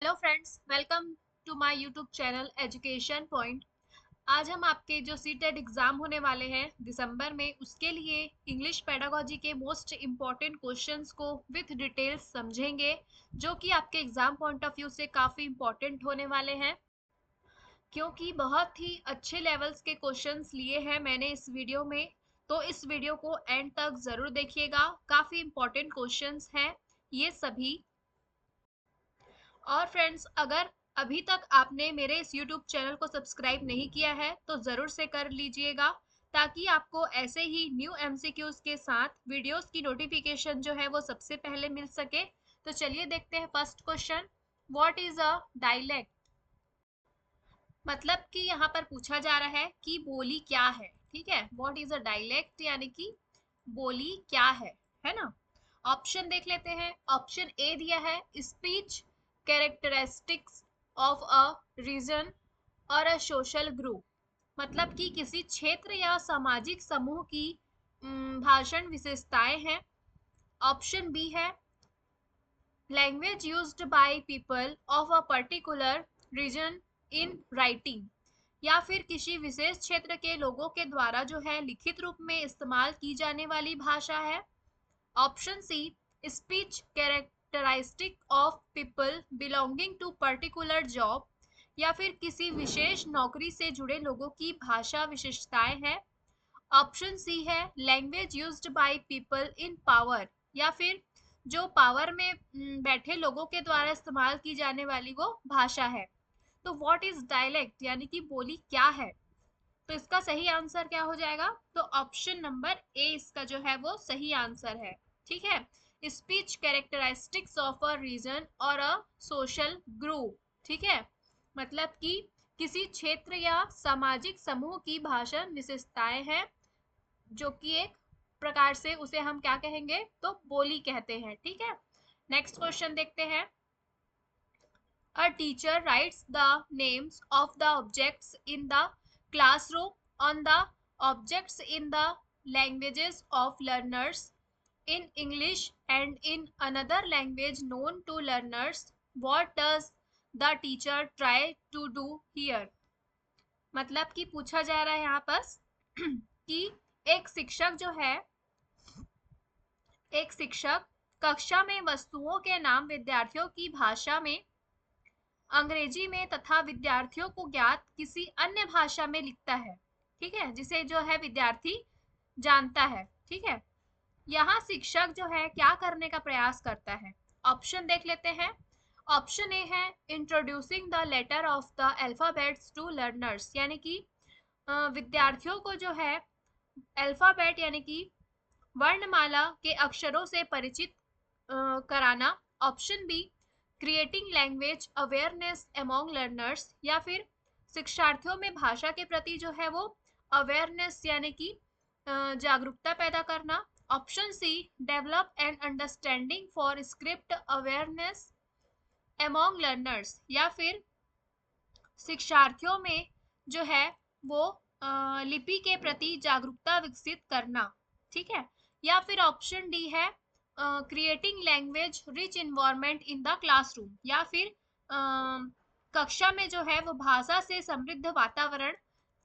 Hello friends, welcome to my YouTube channel education point. आज हम आपके जो सीटेट एग्जाम होने वाले हैं दिसंबर में, उसके लिए इंग्लिश पेडागोजी के मोस्ट इम्पॉर्टेंट क्वेश्चंस को विथ डिटेल्स समझेंगे, जो कि आपके एग्जाम पॉइंट ऑफ व्यू से काफ़ी इम्पॉर्टेंट होने वाले हैं, क्योंकि बहुत ही अच्छे लेवल्स के क्वेश्चंस लिए हैं मैंने इस वीडियो में। तो इस वीडियो को एंड तक ज़रूर देखिएगा, काफ़ी इम्पॉर्टेंट क्वेश्चंस हैं ये सभी। और फ्रेंड्स, अगर अभी तक आपने मेरे इस YouTube चैनल को सब्सक्राइब नहीं किया है तो ज़रूर से कर लीजिएगा, ताकि आपको ऐसे ही न्यू MCQs के साथ वीडियोस की नोटिफिकेशन जो है वो सबसे पहले मिल सके। तो चलिए देखते हैं first question. What is a dialect? मतलब कि यहाँ पर पूछा जा रहा है कि बोली क्या है। ठीक है, व्हाट इज अ डायलेक्ट यानी कि बोली क्या है ना। ऑप्शन देख लेते हैं। ऑप्शन ए दिया है, speech characteristics of a region और अ सोशल ग्रुप। मतलब कि किसी क्षेत्र या सामाजिक समूह की भाषण विशेषताएं हैं। ऑप्शन बी है, language used by people of a particular region in writing. या फिर किसी विशेष क्षेत्र के लोगों के द्वारा जो है लिखित रूप में इस्तेमाल की जाने वाली भाषा है। Option C, speech characteristic of people belonging to particular job. या फिर किसी विशेष नौकरी से जुड़े लोगों की भाषा विशेषताएं हैं। ऑप्शन सी है, language used by people in power. या फिर जो पावर में बैठे लोगों के द्वारा इस्तेमाल की जाने वाली वो भाषा है। तो व्हाट इज डायलेक्ट यानी कि बोली क्या है? तो इसका सही आंसर क्या हो जाएगा? तो ऑप्शन नंबर ए इसका जो है वो सही आंसर है। ठीक है, speech characteristics of a region और अ सोशल ग्रुप। ठीक है, मतलब कि किसी क्षेत्र या सामाजिक समूह की भाषण विशेषताएं हैं, जो कि एक प्रकार से उसे हम क्या कहेंगे, तो बोली कहते हैं। ठीक है, नेक्स्ट क्वेश्चन देखते हैं। A teacher writes the names of the objects in the classroom on the objects in the languages of learners in English and in another language known to learners. What does the teacher try to do here? मतलब कि पूछा जा रहा है यहाँ पर कि एक शिक्षक जो है, एक शिक्षक कक्षा में वस्तुओं के नाम विद्यार्थियों की भाषा में, अंग्रेजी में तथा विद्यार्थियों को ज्ञात किसी अन्य भाषा में लिखता है। ठीक है, जिसे जो है विद्यार्थी जानता है। ठीक है, यहाँ शिक्षक जो है क्या करने का प्रयास करता है? ऑप्शन देख लेते हैं। ऑप्शन ए है, introducing the letter of the alphabets to learners. यानी कि विद्यार्थियों को जो है अल्फाबेट यानी कि वर्णमाला के अक्षरों से परिचित कराना। Option B, creating language awareness among learners. या फिर शिक्षार्थियों में भाषा के प्रति जो है वो अवेयरनेस यानी कि जागरूकता पैदा करना। Option C, develop and understanding for script awareness among learners. या फिर शिक्षार्थियों में जो है वो लिपि के प्रति जागरूकता विकसित करना। ठीक है, या फिर ऑप्शन डी है, creating language rich environment in the classroom. या फिर कक्षा में जो है वो भाषा से समृद्ध वातावरण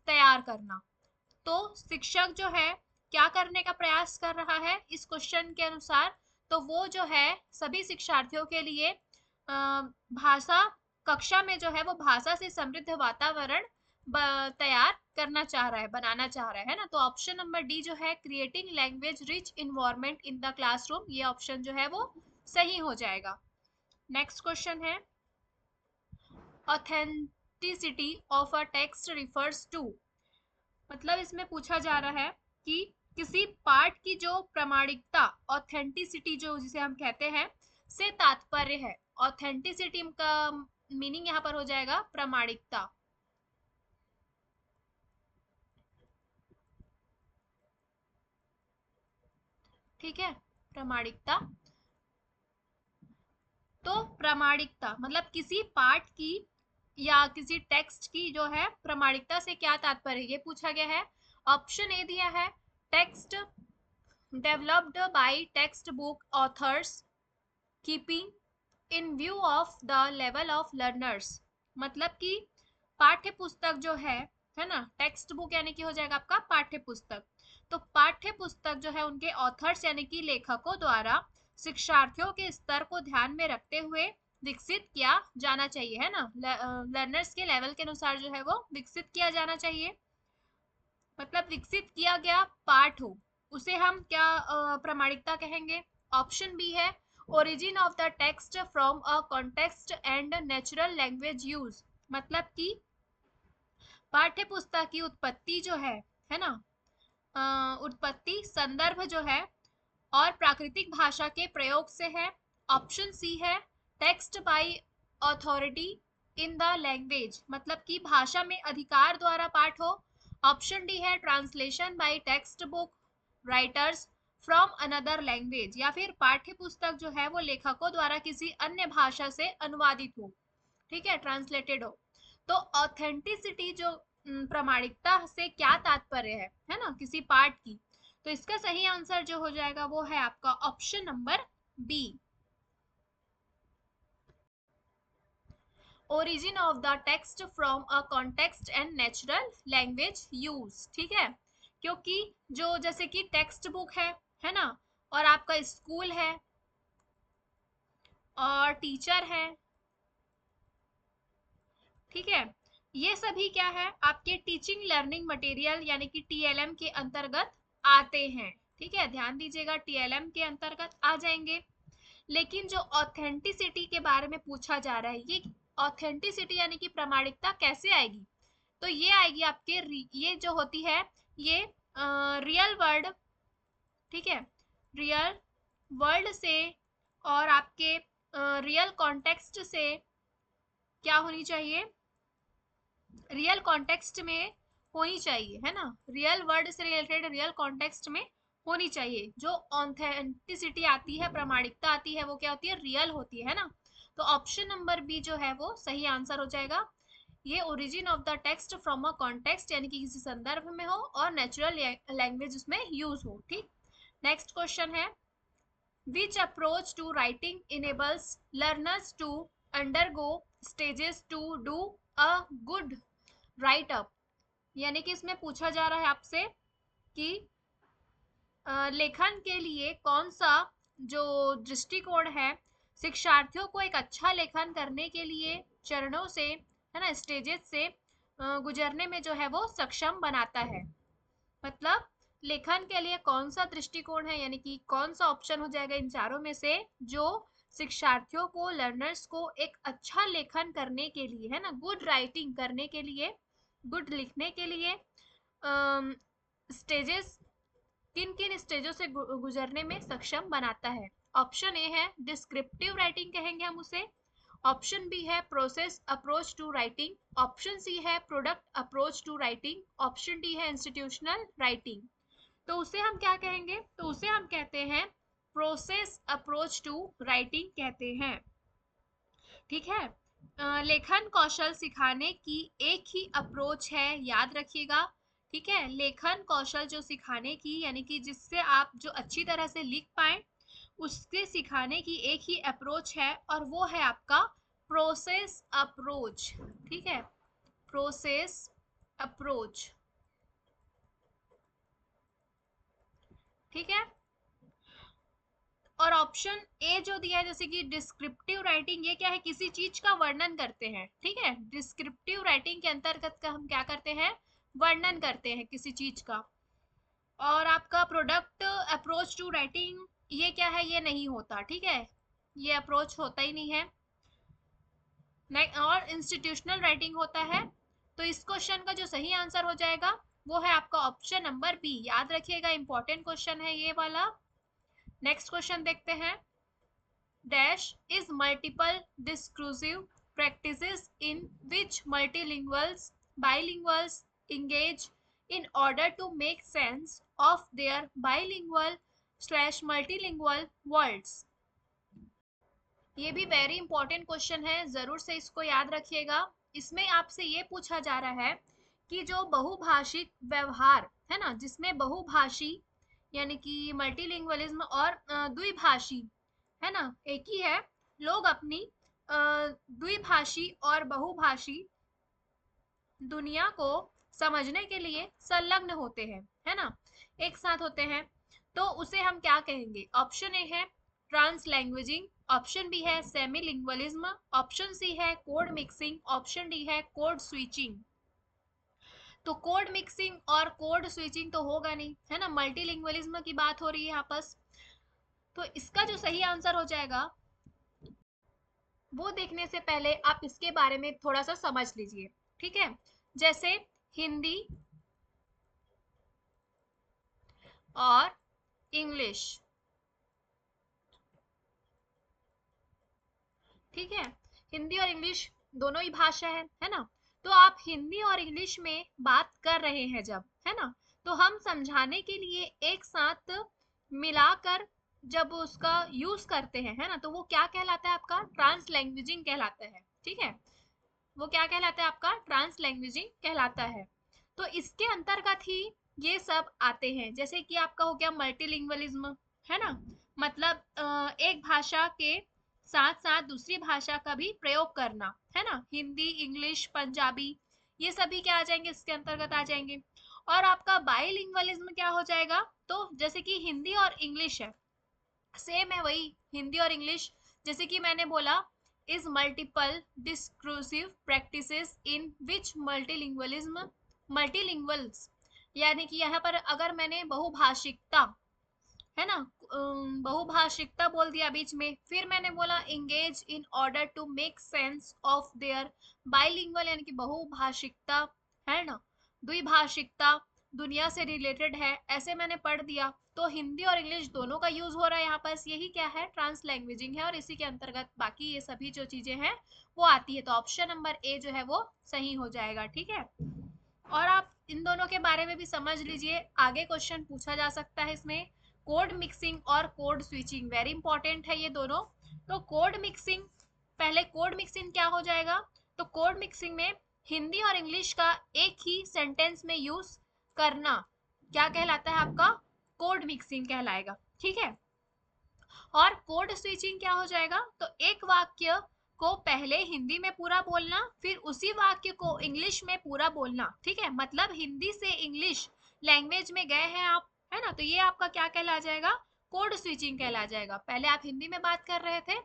तैयार करना। तो शिक्षक जो है क्या करने का प्रयास कर रहा है इस क्वेश्चन के अनुसार? तो वो जो है सभी शिक्षार्थियों के लिए भाषा, कक्षा में जो है वो भाषा से समृद्ध वातावरण तैयार करना चाह रहा है, बनाना चाह रहा है ना। तो ऑप्शन नंबर डी जो है, creating language rich environment in the classroom, ये ऑप्शन जो है वो सही हो जाएगा। नेक्स्ट क्वेश्चन है, authenticity of a text refers to. मतलब इसमें पूछा जा रहा है कि किसी पाठ की जो प्रामाणिकता, ऑथेंटिसिटी जो जिसे हम कहते हैं, से तात्पर्य है। ऑथेंटिसिटी का मीनिंग यहाँ पर हो जाएगा प्रामाणिकता। ठीक है, प्रामाणिकता। तो प्रामाणिकता मतलब किसी पाठ की या किसी टेक्स्ट की जो है प्रामाणिकता से क्या तात्पर्य, ये पूछा गया है। ऑप्शन ए दिया है, text developed by text book authors keeping in view of the level of learners, मतलब कि पाठ्य पुस्तक जो है ना, टेक्स्ट बुक यानी कि हो जाएगा आपका पाठ्य पुस्तक। तो पाठ्य पुस्तक जो है उनके ऑथर्स यानी कि लेखकों द्वारा शिक्षार्थियों के स्तर को ध्यान में रखते हुए विकसित किया जाना चाहिए, है ना, लर्नर्स के लेवल के अनुसार जो है वो विकसित किया जाना चाहिए। मतलब विकसित किया गया पाठ हो, उसे हम क्या प्रामाणिकता कहेंगे। ऑप्शन बी है origin of the text from a context and natural language use, मतलब कि पाठ्य पुस्तक की उत्पत्ति जो है ना, उत्पत्ति संदर्भ जो है और प्राकृतिक भाषा के प्रयोग से है। ऑप्शन सी है text by authority in the language, मतलब कि भाषा में अधिकार द्वारा पाठ हो। ऑप्शन डी है translation bye text book writers from another language, या फिर पाठ्य पुस्तक जो है वो लेखकों द्वारा किसी अन्य भाषा से अनुवादित हो, ठीक है, ट्रांसलेटेड हो। तो ऑथेंटिसिटी जो प्रामाणिकता से क्या तात्पर्य है ना, किसी पाठ की, तो इसका सही आंसर जो हो जाएगा वो है आपका option number B, origin of the text from a context and natural language use, ठीक है। क्योंकि जो जैसे कि टेक्स्ट बुक है ना, और आपका स्कूल है और टीचर है, ठीक है, ये सभी क्या है आपके टीचिंग लर्निंग मटेरियल यानी कि टीएलएम के अंतर्गत आते हैं, ठीक है, ध्यान दीजिएगा टीएलएम के अंतर्गत आ जाएंगे। लेकिन जो ऑथेंटिसिटी के बारे में पूछा जा रहा है, ये ऑथेंटिसिटी यानी कि प्रामाणिकता कैसे आएगी, तो ये आएगी आपके ये जो होती है ये रियल वर्ल्ड, ठीक है, रियल वर्ल्ड से और आपके रियल कॉन्टेक्स्ट से क्या होनी चाहिए, रियल कॉन्टेक्स्ट में होनी चाहिए, है ना, रियल वर्ड से रिलेटेड रियल कॉन्टेक्स्ट में होनी चाहिए। जो ऑथेंटिसिटी आती है, प्रामाणिकता आती है, वो क्या होती है, रियल होती है ना। तो ऑप्शन नंबर बी जो है वो सही आंसर हो जाएगा। ये origin of the text from a context यानी कि किसी संदर्भ में हो और नेचुरल लैंग्वेज उसमें यूज हो, ठीक। नेक्स्ट क्वेश्चन है which approach to writing enables learners to undergo stages to do a good write up, यानी कि इसमें पूछा जा रहा है आपसे कि लेखन के लिए कौन सा जो दृष्टिकोण है शिक्षार्थियों को एक अच्छा लेखन करने के लिए चरणों से, है ना, स्टेजेस से गुजरने में जो है वो सक्षम बनाता है। मतलब लेखन के लिए कौन सा दृष्टिकोण है, यानी कि कौन सा ऑप्शन हो जाएगा इन चारों में से जो शिक्षार्थियों को, लर्नर्स को एक अच्छा लेखन करने के लिए, है ना, गुड राइटिंग करने के लिए, गुड लिखने के लिए स्टेजेस, किन किन स्टेजों से गुजरने में सक्षम बनाता है। ऑप्शन ए है डिस्क्रिप्टिव राइटिंग कहेंगे हम उसे। ऑप्शन बी है process approach to writing. Option C है product approach to writing. Option D है इंस्टीट्यूशनल राइटिंग। तो उसे हम क्या कहेंगे, तो उसे हम कहते हैं प्रोसेस अप्रोच टू राइटिंग कहते हैं, ठीक है। लेखन कौशल सिखाने की एक ही अप्रोच है, याद रखिएगा, ठीक है। लेखन कौशल जो सिखाने की यानी कि जिससे आप जो अच्छी तरह से लिख पाए, उसके सिखाने की एक ही अप्रोच है और वो है आपका प्रोसेस अप्रोच, ठीक है, प्रोसेस अप्रोच, ठीक है। और ऑप्शन ए जो दिया है जैसे कि डिस्क्रिप्टिव राइटिंग, ये क्या है, किसी चीज का वर्णन करते हैं, ठीक है। डिस्क्रिप्टिव राइटिंग के अंतर्गत का हम क्या करते हैं, वर्णन करते हैं किसी चीज का। और आपका प्रोडक्ट अप्रोच टू राइटिंग ये क्या है, ये नहीं होता, ठीक है, ये अप्रोच होता ही नहीं है। और इंस्टीट्यूशनल राइटिंग होता है। तो इस क्वेश्चन का जो सही आंसर हो जाएगा वो है आपका ऑप्शन नंबर बी, याद रखिएगा, इंपॉर्टेंट क्वेश्चन है ये वाला। नेक्स्ट क्वेश्चन देखते हैं। Dash is multiple discursive practices in which multilinguals, bilinguals engage in order to make sense of their bilingual slash multilingual worlds। ये भी वेरी इंपॉर्टेंट क्वेश्चन है, जरूर से इसको याद रखिएगा। इसमें आपसे ये पूछा जा रहा है कि जो बहुभाषिक व्यवहार है ना, जिसमें बहुभाषी यानी कि मल्टीलिंगुअलिज्म और द्विभाषी, है ना, एक ही है, लोग अपनी द्विभाषी और बहुभाषी दुनिया को समझने के लिए संलग्न होते हैं, है ना, एक साथ होते हैं, तो उसे हम क्या कहेंगे? ऑप्शन ए है ट्रांस लैंग्वेजिंग, ऑप्शन बी है सेमी लिंग्वलिज्म, ऑप्शन सी है कोड मिक्सिंग, ऑप्शन डी है कोड स्विचिंग। तो कोड मिक्सिंग और कोड स्विचिंग तो होगा नहीं, है ना, मल्टीलिंग्वलिज्म की बात हो रही है यहाँ पर। तो इसका जो सही आंसर हो जाएगा वो देखने से पहले आप इसके बारे में थोड़ा सा समझ लीजिए, ठीक है। जैसे हिंदी और इंग्लिश, ठीक है, हिंदी और इंग्लिश दोनों ही भाषा है ना। तो आप हिंदी और इंग्लिश में बात कर रहे हैं जब, है ना, तो हम समझाने के लिए एक साथ मिलाकर जब उसका यूज करते हैं, है ना, तो वो क्या कहलाता है? आपका ट्रांस लैंग्वेजिंग कहलाता है, ठीक है। वो क्या कहलाता है? आपका ट्रांस लैंग्वेजिंग कहलाता है। तो इसके अंतर्गत ही ये सब आते हैं, जैसे कि आपका हो गया मल्टीलिंग्वलिज्म, है ना, मतलब एक भाषा के साथ साथ दूसरी भाषा का भी प्रयोग करना, है ना, हिंदी इंग्लिश पंजाबी, ये सभी क्या आ जाएंगे? इसके अंतर्गत आ जाएंगे। और आपका बाइलिंगुअलिज्म क्या हो जाएगा? तो जैसे कि हिंदी और इंग्लिश है, सेम है वही हिंदी और इंग्लिश, जैसे कि मैंने बोला is multiple discursive practices in which multilingualism multilinguals, यानी कि यहाँ पर अगर मैंने बहुभाषिकता, है ना, बहुभाषिकता बोल दिया बीच में, फिर मैंने बोला engage in order to make sense of their bilingual, यानी कि बहुभाषिकता, है ना, द्विभाषिकता दुनिया से रिलेटेड है, ऐसे मैंने पढ़ दिया। तो हिंदी और इंग्लिश दोनों का यूज हो रहा है यहाँ पर, यही क्या है? ट्रांस लैंग्वेजिंग है, और इसी के अंतर्गत बाकी ये सभी जो चीजें हैं वो आती है। तो ऑप्शन नंबर ए जो है वो सही हो जाएगा, ठीक है। और आप इन दोनों के बारे में भी समझ लीजिए, आगे क्वेश्चन पूछा जा सकता है इसमें। कोड मिक्सिंग और कोड स्विचिंग वेरी इंपॉर्टेंट है ये दोनों। तो कोड मिक्सिंग, पहले कोड मिक्सिंग क्या हो जाएगा? तो कोड मिक्सिंग में हिंदी और इंग्लिश का एक ही सेंटेंस में यूज करना क्या कहलाता है? आपका कोड मिक्सिंग कहलाएगा, ठीक है। और कोड स्विचिंग क्या हो जाएगा? तो एक वाक्य को पहले हिंदी में पूरा बोलना, फिर उसी वाक्य को इंग्लिश में पूरा बोलना, ठीक है, मतलब हिंदी से इंग्लिश लैंग्वेज में गए हैं आप, है ना, तो ये आपका क्या कहला जाएगा? कोड स्विचिंग कहला जाएगा। पहले आप हिंदी में बात कर रहे थे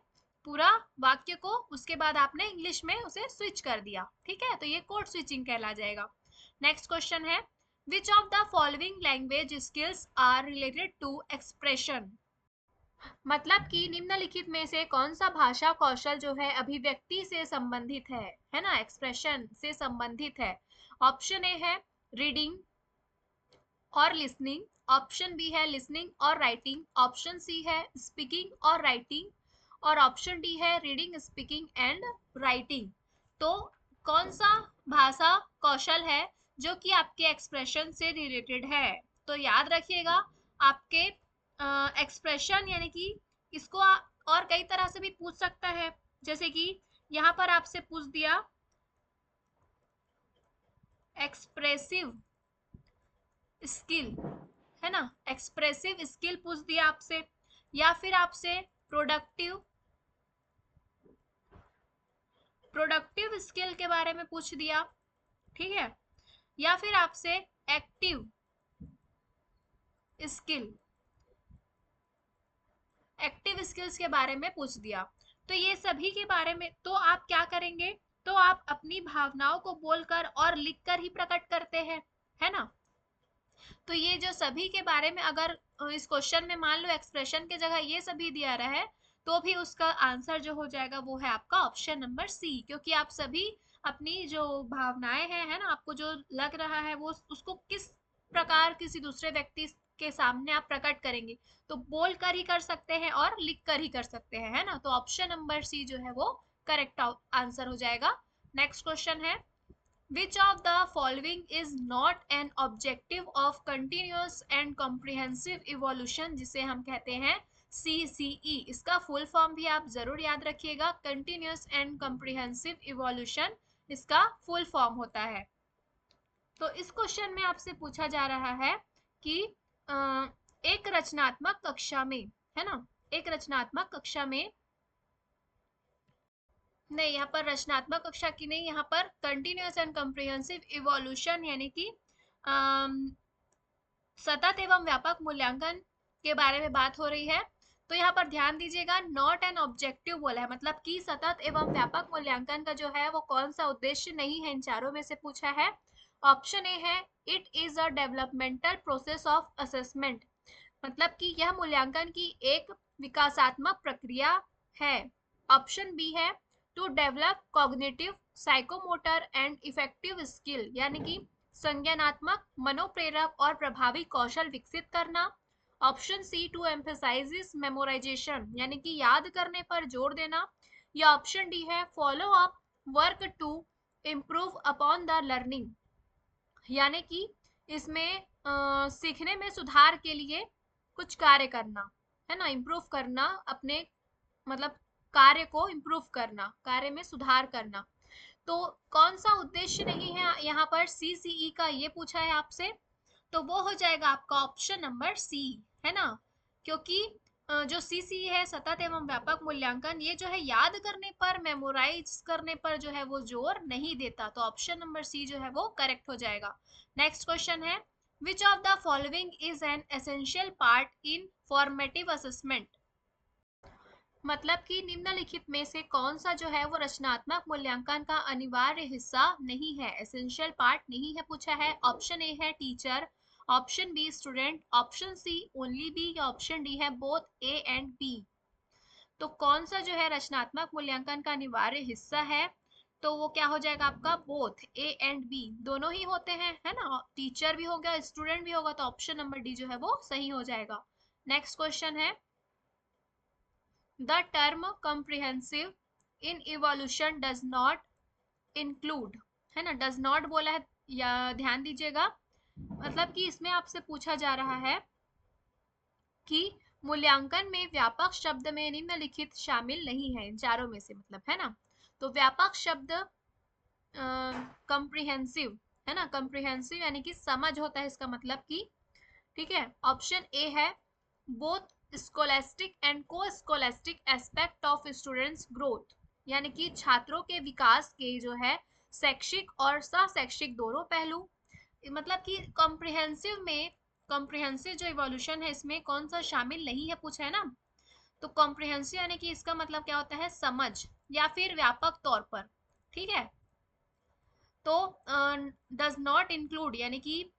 पूरा वाक्य को, उसके बाद आपने इंग्लिश में उसे स्विच कर दिया, ठीक है, तो ये कोड स्विचिंग कहला जाएगा। नेक्स्ट क्वेश्चन है which of the following language skills are related to expression, मतलब कि निम्नलिखित में से कौन सा भाषा कौशल जो है अभिव्यक्ति से संबंधित है ना, एक्सप्रेशन से संबंधित है। ऑप्शन ए है रीडिंग और लिसनिंग, ऑप्शन बी है लिसनिंग और राइटिंग, ऑप्शन सी है स्पीकिंग और राइटिंग, और ऑप्शन डी है रीडिंग स्पीकिंग एंड राइटिंग। तो कौन सा भाषा कौशल है जो कि आपके एक्सप्रेशन से रिलेटेड है? तो याद रखिएगा, आपके एक्सप्रेशन यानी कि इसको और कई तरह से भी पूछ सकता है, जैसे कि यहाँ पर आपसे पूछ दिया एक्सप्रेसिव स्किल, है ना, एक्सप्रेसिव स्किल पूछ दिया आपसे, या फिर आपसे प्रोडक्टिव प्रोडक्टिव स्किल के बारे में पूछ दिया, ठीक है, या फिर आपसे एक्टिव स्किल एक्टिव स्किल्स के बारे में पूछ दिया। तो ये सभी के बारे में तो आप क्या करेंगे? तो आप अपनी भावनाओं को बोलकर और लिखकर ही प्रकट करते हैं, है ना। तो ये जो सभी के बारे में अगर इस क्वेश्चन में मान लो एक्सप्रेशन के जगह ये सभी दिया रहा है, तो भी उसका आंसर जो हो जाएगा वो है आपका ऑप्शन नंबर सी, क्योंकि आप सभी अपनी जो भावनाएं हैं, है ना, आपको जो लग रहा है वो उसको किस प्रकार किसी दूसरे व्यक्ति के सामने आप प्रकट करेंगे, तो बोल कर ही कर सकते हैं और लिख कर ही कर सकते हैं, है ना। तो ऑप्शन नंबर सी जो है वो करेक्ट आंसर हो जाएगा। नेक्स्ट क्वेश्चन है which of the following is not an objective of continuous and comprehensive evolution, जिसे हम कहते हैं CCE, इसका फुल फॉर्म भी आप जरूर याद रखिएगा, कंटिन्यूस एंड कॉम्प्रिहेंसिव इवोल्यूशन इसका फुल फॉर्म होता है। तो इस क्वेश्चन में आपसे पूछा जा रहा है कि एक रचनात्मक कक्षा में, है ना, एक रचनात्मक कक्षा में नहीं, यहाँ पर रचनात्मक कक्षा की नहीं, यहाँ पर कंटिन्यूअस एंड कम्प्रिहेंसिव इवोल्यूशन यानी कि सतत एवं व्यापक मूल्यांकन के बारे में बात हो रही है। तो यहाँ पर ध्यान दीजिएगा, नॉट एन ऑब्जेक्टिव बोला है, मतलब कि सतत एवं व्यापक मूल्यांकन का जो है वो कौन सा उद्देश्य नहीं है, इन चारों में से पूछा है। ऑप्शन ए है, it is a developmental process of assessment, मतलब कि यह मूल्यांकन की एक विकासात्मक प्रक्रिया है। ऑप्शन बी है, to develop cognitive psychomotor and effective skill, यानी कि संज्ञानात्मक मनोप्रेरक और प्रभावी कौशल विकसित करना। Option C, to emphasise memorisation, यानी कि याद करने पर जोर देना। या ऑप्शन डी है, follow up work to improve upon the learning, यानी कि इसमें सीखने में सुधार के लिए कुछ कार्य करना, है ना, इम्प्रूव करना अपने, मतलब कार्य को इम्प्रूव करना, कार्य में सुधार करना। तो कौन सा उद्देश्य नहीं है यहाँ पर सीसीई का, ये पूछा है आपसे, तो वो हो जाएगा आपका ऑप्शन नंबर सी, है ना। क्योंकि जो सीसी है, सतत एवं व्यापक मूल्यांकन, ये जो है याद करने पर, मेमोराइज करने पर जो है वो जोर नहीं देता, तो ऑप्शन नंबर सी जो है वो करेक्ट हो जाएगा। नेक्स्ट क्वेश्चन है, which of the following is an essential part in formative assessment, मतलब कि निम्नलिखित में से कौन सा जो है वो रचनात्मक मूल्यांकन का अनिवार्य हिस्सा नहीं है, एसेंशियल पार्ट नहीं है पूछा है। ऑप्शन ए है teacher, option B student, option C only B, या ऑप्शन डी है बोथ ए एंड बी। तो कौन सा जो है रचनात्मक मूल्यांकन का अनिवार्य हिस्सा है, तो वो क्या हो जाएगा आपका, बोथ ए एंड बी, दोनों ही होते हैं, है ना, टीचर भी होगा स्टूडेंट भी होगा, तो ऑप्शन नंबर डी जो है वो सही हो जाएगा। नेक्स्ट क्वेश्चन है, the term comprehensive in evolution does not include, है ना, does not बोला है, या ध्यान दीजिएगा, मतलब कि इसमें आपसे पूछा जा रहा है कि मूल्यांकन में व्यापक शब्द में निम्नलिखित शामिल नहीं है, इन चारों में से, मतलब, है ना। तो व्यापक शब्द कंप्रिहेंसिव, है ना, कंप्रिहेंसिव यानी कि समझ होता है इसका मतलब कि, ठीक है। ऑप्शन ए है, बोथ स्कोलेस्टिक एंड को scholastic aspect of students growth, यानी कि छात्रों के विकास के जो है शैक्षिक और सहशैक्षिक दोनों पहलू, मतलब कि कॉम्प्रिहेंसिव में, कॉम्प्रिहेंसिव जो इवोल्यूशन है इसमें कौन सा शामिल नहीं है पूछा है ना। तो कॉम्प्रिहेंसिव यानी कि इसका मतलब क्या होता है, समझ या फिर व्यापक तौर पर, ठीक है। तो डज नॉट इंक्लूड यानी कि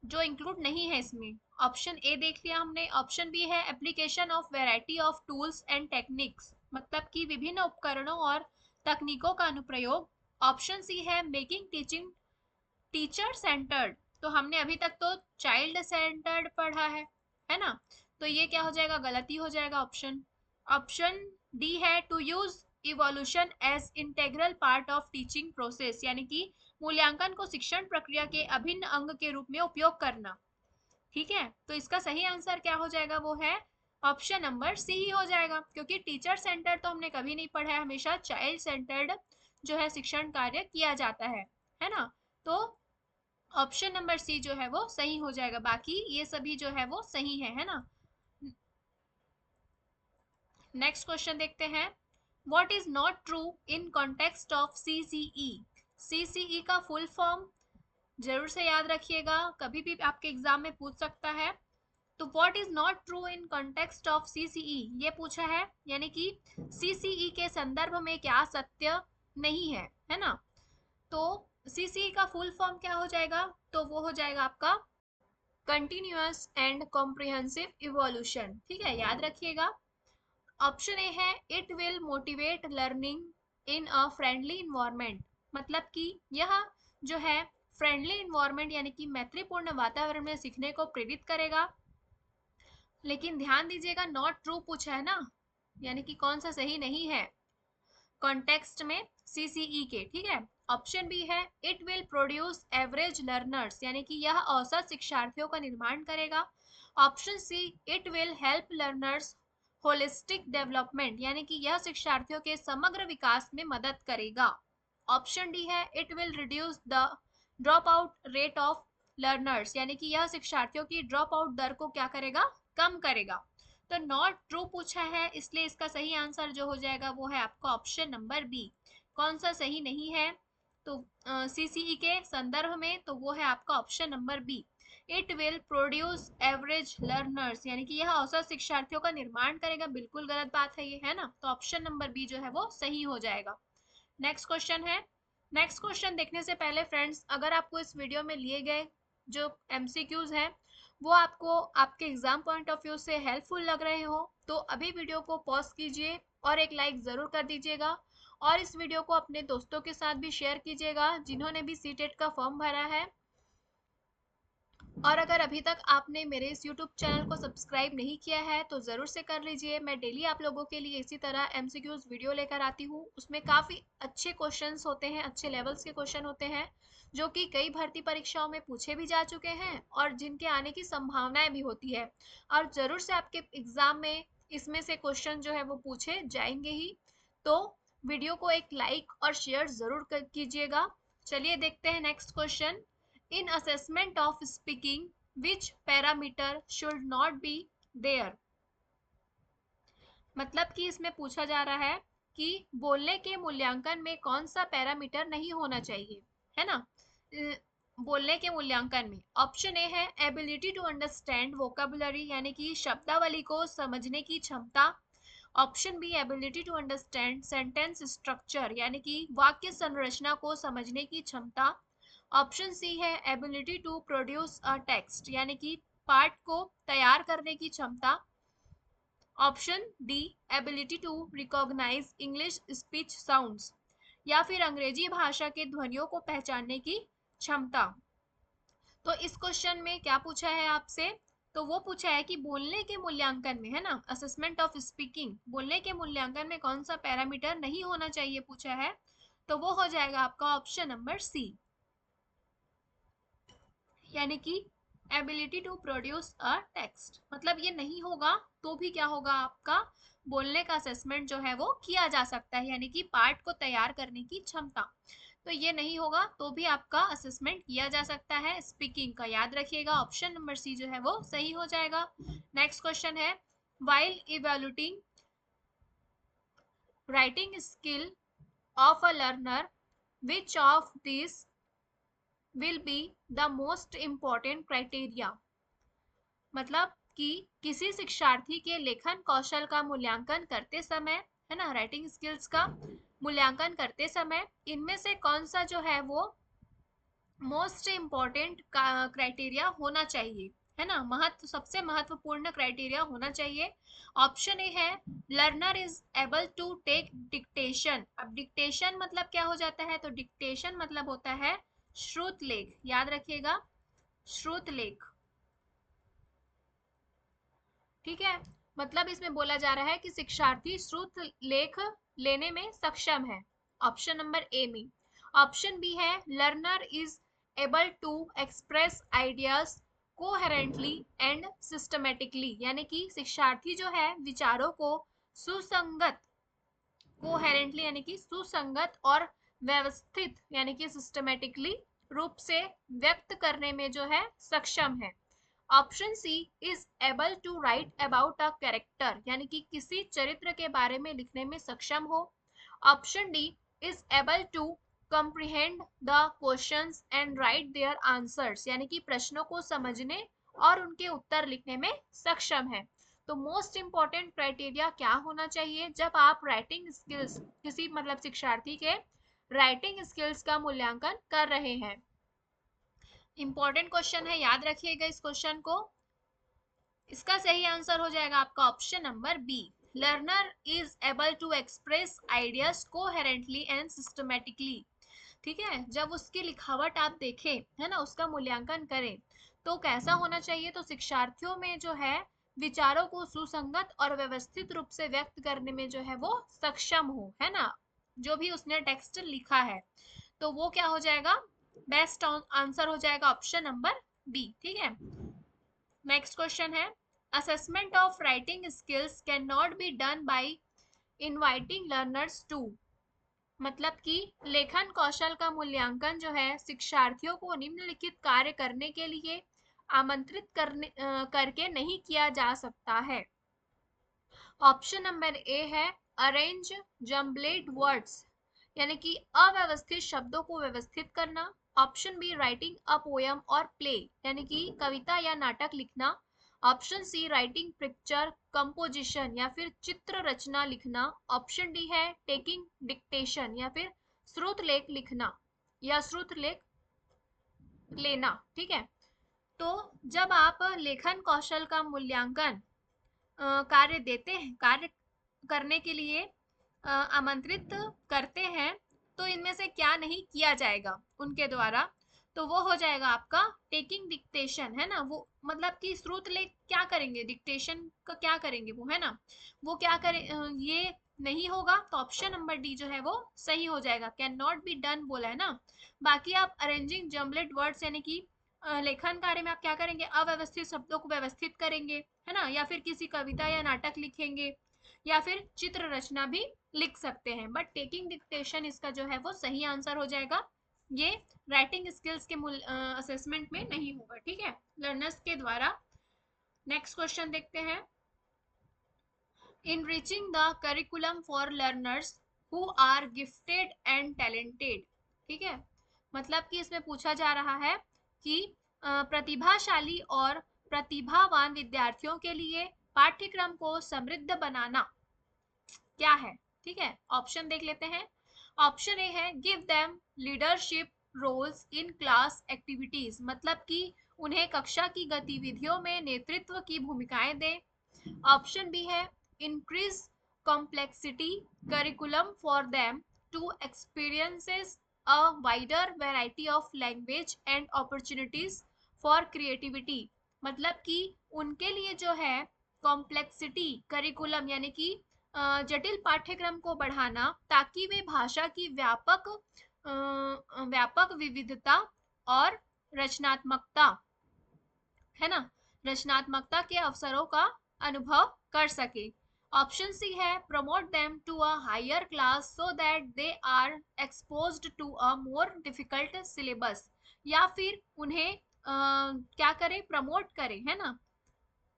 जो इंक्लूड नहीं है इसमें, ऑप्शन ए देख लिया हमने। ऑप्शन बी है, application of variety of tools and techniques, मतलब कि विभिन्न उपकरणों और तकनीकों का अनुप्रयोग। ऑप्शन सी है, मेकिंग टीचिंग टीचर सेंटर्ड, तो हमने अभी तक तो चाइल्ड सेंटर्ड पढ़ा है ना, तो ये क्या हो जाएगा, गलती हो जाएगा ऑप्शन। ऑप्शन डी है, to use evolution as integral part of teaching process, यानी कि मूल्यांकन को शिक्षण प्रक्रिया के अभिन्न अंग के रूप में उपयोग करना, ठीक है। तो इसका सही आंसर क्या हो जाएगा, वो है ऑप्शन नंबर सी ही हो जाएगा, क्योंकि टीचर सेंटर तो हमने कभी नहीं पढ़ा है, हमेशा चाइल्ड सेंटर्ड जो है शिक्षण कार्य किया जाता है ना। तो ऑप्शन नंबर सी जो है वो सही हो जाएगा, बाकी ये सभी जो है वो सही है ना। नेक्स्ट क्वेश्चन देखते हैं, what is not true in context of CCE, CCE का फुल फॉर्म जरूर से याद रखिएगा, कभी भी आपके एग्जाम में पूछ सकता है। तो what is not true in context of CCE, ये पूछा है, यानी कि सीसीई के संदर्भ में क्या सत्य नहीं है ना। तो सीसीई का फुल फॉर्म क्या हो जाएगा, तो वो हो जाएगा आपका कंटिन्यूअस एंड कॉम्प्रिहेंसिव इवोल्यूशन, ठीक है, याद रखिएगा। ऑप्शन ए है, it will motivate learning in a friendly environment, मतलब कि यह जो है फ्रेंडली इन्वायरमेंट यानी कि मैत्रीपूर्ण वातावरण में सीखने को प्रेरित करेगा। लेकिन ध्यान दीजिएगा, नॉट ट्रू पूछा है ना, यानी कि कौन सा सही नहीं है कॉन्टेक्स्ट में सीसीई के, ठीक है। ऑप्शन बी है, it will produce average learners, यानी कि यह औसत शिक्षार्थियों का निर्माण करेगा। Option C, it will help learners holistic development, यानी कि यह शिक्षार्थियों के समग्र विकास में मदद करेगा। ऑप्शन डी है, it will reduce the drop out rate of learners, यानी कि यह शिक्षार्थियों की ड्रॉप आउट दर को क्या करेगा, कम करेगा। तो नॉट ट्रू पूछा है, इसलिए इसका सही आंसर जो हो जाएगा वो है आपका ऑप्शन नंबर बी। कौन सा सही नहीं है तो सीसीई के संदर्भ में, तो वो है आपका option number B. It will produce average learners, यानी कि यह औसत शिक्षार्थियों का निर्माण करेगा, बिल्कुल गलत बात है ये, है ना। तो ऑप्शन नंबर बी जो है वो सही हो जाएगा। नेक्स्ट क्वेश्चन है। नेक्स्ट क्वेश्चन देखने से पहले फ्रेंड्स, अगर आपको इस वीडियो में लिए गए जो एमसीक्यूज हैं वो आपको आपके एग्जाम पॉइंट ऑफ व्यू से हेल्पफुल लग रहे हो तो अभी वीडियो को पॉज कीजिए और एक लाइक जरूर कर दीजिएगा, और इस वीडियो को अपने दोस्तों के साथ भी शेयर कीजिएगा जिन्होंने भी सीटेट का फॉर्म भरा है। और अगर अभी तक आपने मेरे इस YouTube चैनल को सब्सक्राइब नहीं किया है तो ज़रूर से कर लीजिए। मैं डेली आप लोगों के लिए इसी तरह MCQs वीडियो लेकर आती हूँ। उसमें काफ़ी अच्छे क्वेश्चंस होते हैं, अच्छे लेवल्स के क्वेश्चन होते हैं जो कि कई भर्ती परीक्षाओं में पूछे भी जा चुके हैं और जिनके आने की संभावनाएं भी होती है, और ज़रूर से आपके एग्जाम में इसमें से क्वेश्चन जो है वो पूछे जाएंगे ही। तो वीडियो को एक लाइक और शेयर ज़रूर कीजिएगा। चलिए देखते हैं next question. In assessment of speaking, which parameter should not be there? मतलब कि इसमें पूछा जा रहा है कि बोलने के मूल्यांकन में कौन सा पैरामीटर नहीं होना चाहिए, है ना। बोलने के मूल्यांकन में ऑप्शन ए है एबिलिटी टू अंडरस्टैंड वोकेबुलरी, यानी कि शब्दावली को समझने की क्षमता। Option B ability to understand sentence structure, यानी कि वाक्य संरचना को समझने की क्षमता। ऑप्शन सी है ability to produce a text, यानी कि पाठ को तैयार करने की क्षमता। Option D ability to recognise English speech sounds, या फिर अंग्रेजी भाषा के ध्वनियों को पहचानने की क्षमता। तो इस क्वेश्चन में क्या पूछा है आपसे, तो वो पूछा है कि बोलने के मूल्यांकन में, है ना, असेसमेंट ऑफ स्पीकिंग, बोलने के मूल्यांकन में कौन सा पैरामीटर नहीं होना चाहिए पूछा है, तो वो हो जाएगा आपका ऑप्शन नंबर सी, यानी कि ability to produce a text. मतलब ये नहीं होगा तो भी क्या होगा, आपका बोलने का असेसमेंट जो है वो किया जा सकता है, यानी कि पाठ को तैयार करने की क्षमता। तो ये नहीं होगा तो भी आपका असेसमेंट किया जा सकता है स्पीकिंग का, याद रखिएगा ऑप्शन नंबर सी जो है वो सही हो जाएगा। नेक्स्ट क्वेश्चन है, while evaluating writing skill of a learner which of this will be the most important criteria। मतलब कि किसी शिक्षार्थी के लेखन कौशल का मूल्यांकन करते समय, है ना, राइटिंग स्किल्स का मूल्यांकन करते समय इनमें से कौन सा जो है वो मोस्ट इम्पॉर्टेंट क्राइटेरिया होना चाहिए, है ना, सबसे महत्वपूर्ण क्राइटेरिया होना चाहिए। ऑप्शन ए है learner is able to take dictation. अब डिक्टेशन मतलब क्या हो जाता है, तो डिक्टेशन मतलब होता है श्रुत लेख, याद रखिएगा श्रुत लेख, ठीक है। मतलब इसमें बोला जा रहा है कि शिक्षार्थी श्रुत लेख लेने में सक्षम है, ऑप्शन नंबर ए में। ऑप्शन बी है learner is able to express ideas coherently and systematically, यानी कि शिक्षार्थी जो है विचारों को सुसंगत, कोहेरेंटली यानी कि सुसंगत और व्यवस्थित यानी कि सिस्टमेटिकली रूप से व्यक्त करने में जो है सक्षम है। Option C is able to write about a character, यानी कि किसी चरित्र के बारे में लिखने में सक्षम हो। Option D is able to comprehend the questions and write their answers, यानी कि प्रश्नों को समझने और उनके उत्तर लिखने में सक्षम है। तो मोस्ट इंपॉर्टेंट क्राइटेरिया क्या होना चाहिए जब आप राइटिंग स्किल्स, किसी मतलब शिक्षार्थी के राइटिंग स्किल्स का मूल्यांकन कर रहे हैं। इंपॉर्टेंट क्वेश्चन है, याद रखिएगा इस क्वेश्चन को। इसका सही आंसर हो जाएगा आपका option number B, learner is able to express ideas coherently and systematically. ठीक है, जब उसकी लिखावट आप देखें, है ना, उसका मूल्यांकन करें तो कैसा होना चाहिए, तो शिक्षार्थियों में जो है विचारों को सुसंगत और व्यवस्थित रूप से व्यक्त करने में जो है वो सक्षम हो, है ना, जो भी उसने टेक्स्ट लिखा है। तो वो क्या हो जाएगा, बेस्ट आंसर हो जाएगा ऑप्शन नंबर बी, ठीक है। नेक्स्ट क्वेश्चन है, assessment of writing skills can not be done by inviting learners to. मतलब कि लेखन कौशल का मूल्यांकन जो है शिक्षार्थियों को निम्नलिखित कार्य करने के लिए आमंत्रित करके नहीं किया जा सकता है। ऑप्शन नंबर ए है अरेंज जम्बलेड वर्ड्स, यानी कि अव्यवस्थित शब्दों को व्यवस्थित करना। Option B writing a poem और प्ले, यानी कि कविता या नाटक लिखना। Option C writing picture composition या फिर चित्र रचना लिखना। ऑप्शन डी है टेकिंग डिक्टेशन या फिर श्रुत लेख लिखना या श्रुत लेख लेना। ठीक है, तो जब आप लेखन कौशल का मूल्यांकन कार्य देते हैं, कार्य करने के लिए आमंत्रित करते हैं, तो इनमें से क्या नहीं किया जाएगा उनके द्वारा, तो वो हो जाएगा आपका टेकिंग डिक्टेशन, है ना। वो मतलब कि श्रुत लेख क्या करेंगे, डिक्टेशन का क्या करेंगे वो, है ना, वो क्या करें, ये नहीं होगा, तो ऑप्शन नंबर डी जो है वो सही हो जाएगा, कैन नॉट बी डन बोला है ना। बाकी आप अरेंजिंग जम्बलेट वर्ड्स यानी कि लेखन कार्य में आप क्या करेंगे, अव्यवस्थित शब्दों को व्यवस्थित करेंगे, है ना, या फिर किसी कविता या नाटक लिखेंगे या फिर चित्र रचना भी लिख सकते हैं, बट टेकिंग डिक्टेशन इसका जो है वो सही आंसर हो जाएगा। ये राइटिंग स्किल्स के असेसमेंट में नहीं होगा, ठीक है, लर्नर्स के द्वारा। नेक्स्ट क्वेश्चन देखते हैं, enriching the curriculum for learners who are gifted and talented। ठीक है, मतलब कि इसमें पूछा जा रहा है कि प्रतिभाशाली और प्रतिभावान विद्यार्थियों के लिए पाठ्यक्रम को समृद्ध बनाना क्या है। ठीक है, ऑप्शन देख लेते हैं। ऑप्शन ए है give them leadership roles in class activities, मतलब कि उन्हें कक्षा की गतिविधियों में नेतृत्व की भूमिकाएं दें। ऑप्शन बी है increase complexity curriculum for them to experiences a wider variety of language and opportunities for creativity, मतलब कि उनके लिए जो है कॉम्प्लेक्सिटी करिकुलम यानी कि जटिल पाठ्यक्रम को बढ़ाना, ताकि वे भाषा की व्यापक विविधता और रचनात्मकता, है ना, रचनात्मकता के अवसरों का अनुभव कर सके। ऑप्शन सी है promote them to a higher class so that they are exposed to a more difficult syllabus, या फिर उन्हें क्या करें, प्रमोट करें, है ना,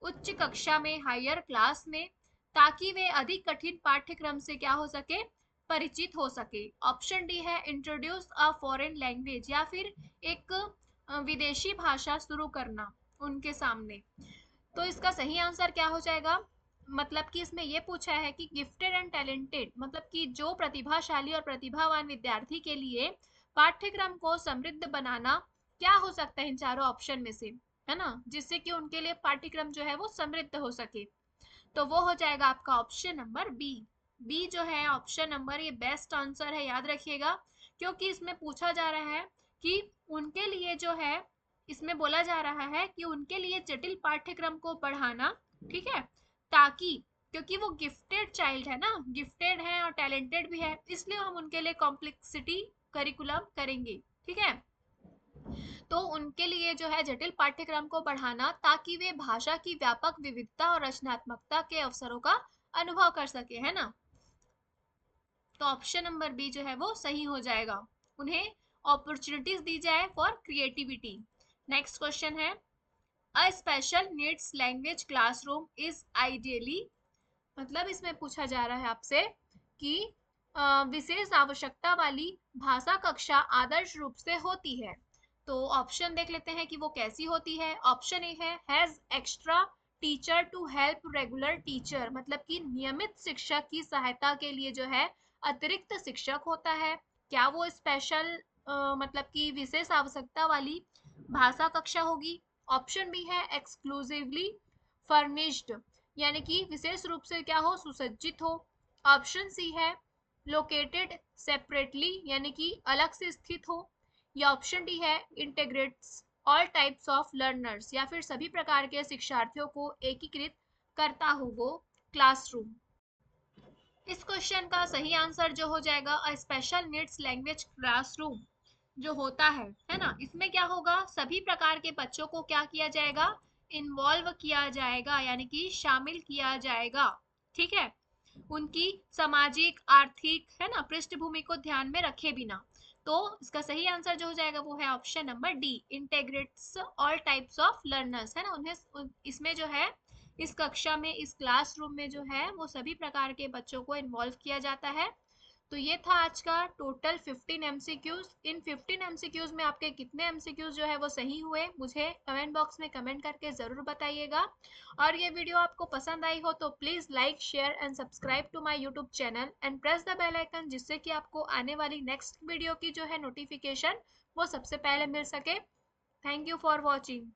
उच्च कक्षा में, हायर क्लास में, ताकि वे अधिक कठिन पाठ्यक्रम से क्या हो सके, परिचित हो सके। ऑप्शन डी है इंट्रोड्यूस अ फॉरेन लैंग्वेज, या फिर एक विदेशी भाषा शुरू करना उनके सामने। तो इसका सही आंसर क्या हो जाएगा, मतलब कि इसमें यह पूछा है कि गिफ्टेड एंड टैलेंटेड, मतलब कि जो प्रतिभाशाली और प्रतिभावान विद्यार्थी के लिए पाठ्यक्रम को समृद्ध बनाना क्या हो सकता है इन चारों ऑप्शन में से, है ना, जिससे कि उनके लिए पाठ्यक्रम जो है वो समृद्ध हो सके। तो वो हो जाएगा आपका ऑप्शन नंबर बी। बी जो है ऑप्शन नंबर, ये बेस्ट आंसर है, याद रखिएगा, क्योंकि इसमें पूछा जा रहा है कि उनके लिए जो है, इसमें बोला जा रहा है कि उनके लिए जटिल पाठ्यक्रम को बढ़ाना, ठीक है, ताकि, क्योंकि वो गिफ्टेड चाइल्ड है ना, गिफ्टेड है और टैलेंटेड भी है, इसलिए हम उनके लिए कॉम्प्लेक्सिटी करिकुलम करेंगे। ठीक है, तो उनके लिए जो है जटिल पाठ्यक्रम को बढ़ाना, ताकि वे भाषा की व्यापक विविधता और रचनात्मकता के अवसरों का अनुभव कर सके, है ना। तो ऑप्शन नंबर बी जो है वो सही हो जाएगा, उन्हें अपॉर्चुनिटीज दी जाए फॉर क्रिएटिविटी। नेक्स्ट क्वेश्चन है a special needs language classroom is ideally, मतलब इसमें पूछा जा रहा है आपसे कि विशेष आवश्यकता वाली भाषा कक्षा आदर्श रूप से होती है। तो ऑप्शन देख लेते हैं कि वो कैसी होती है। ऑप्शन ए है has extra teacher to help regular teacher, मतलब कि नियमित शिक्षक की सहायता के लिए जो है अतिरिक्त शिक्षक होता है। क्या वो स्पेशल मतलब कि विशेष आवश्यकता वाली भाषा कक्षा होगी। ऑप्शन बी है एक्सक्लूसिवली फर्निश्ड, यानी कि विशेष रूप से क्या हो, सुसज्जित हो। ऑप्शन सी है लोकेटेड सेपरेटली, यानी कि अलग से स्थित हो। या ऑप्शन डी है integrates all types of learners, या फिर सभी प्रकार के शिक्षार्थियों को एकीकृत करता हो वो क्लासरूम। इस क्वेश्चन का सही आंसर जो हो जाएगा a special needs language classroom जो होता है ना, इसमें क्या होगा, सभी प्रकार के बच्चों को क्या किया जाएगा, इन्वॉल्व किया जाएगा, यानी कि शामिल किया जाएगा। ठीक है, उनकी सामाजिक आर्थिक, है ना, पृष्ठभूमि को ध्यान में रखे बिना। तो इसका सही आंसर जो हो जाएगा वो है option number D, integrates all types of learners, है ना, उन्हें इसमें जो है इस कक्षा में, इस क्लासरूम में जो है वो सभी प्रकार के बच्चों को इन्वॉल्व किया जाता है। तो ये था आज का टोटल 15 एमसीक्यूज। इन 15 एमसीक्यूज में आपके कितने एमसीक्यूज जो है वो सही हुए, मुझे कमेंट बॉक्स में कमेंट करके जरूर बताइएगा। और ये वीडियो आपको पसंद आई हो तो please like, share and subscribe to my YouTube channel and press the bell icon, जिससे कि आपको आने वाली नेक्स्ट वीडियो की जो है नोटिफिकेशन वो सबसे पहले मिल सके। Thank you for watching.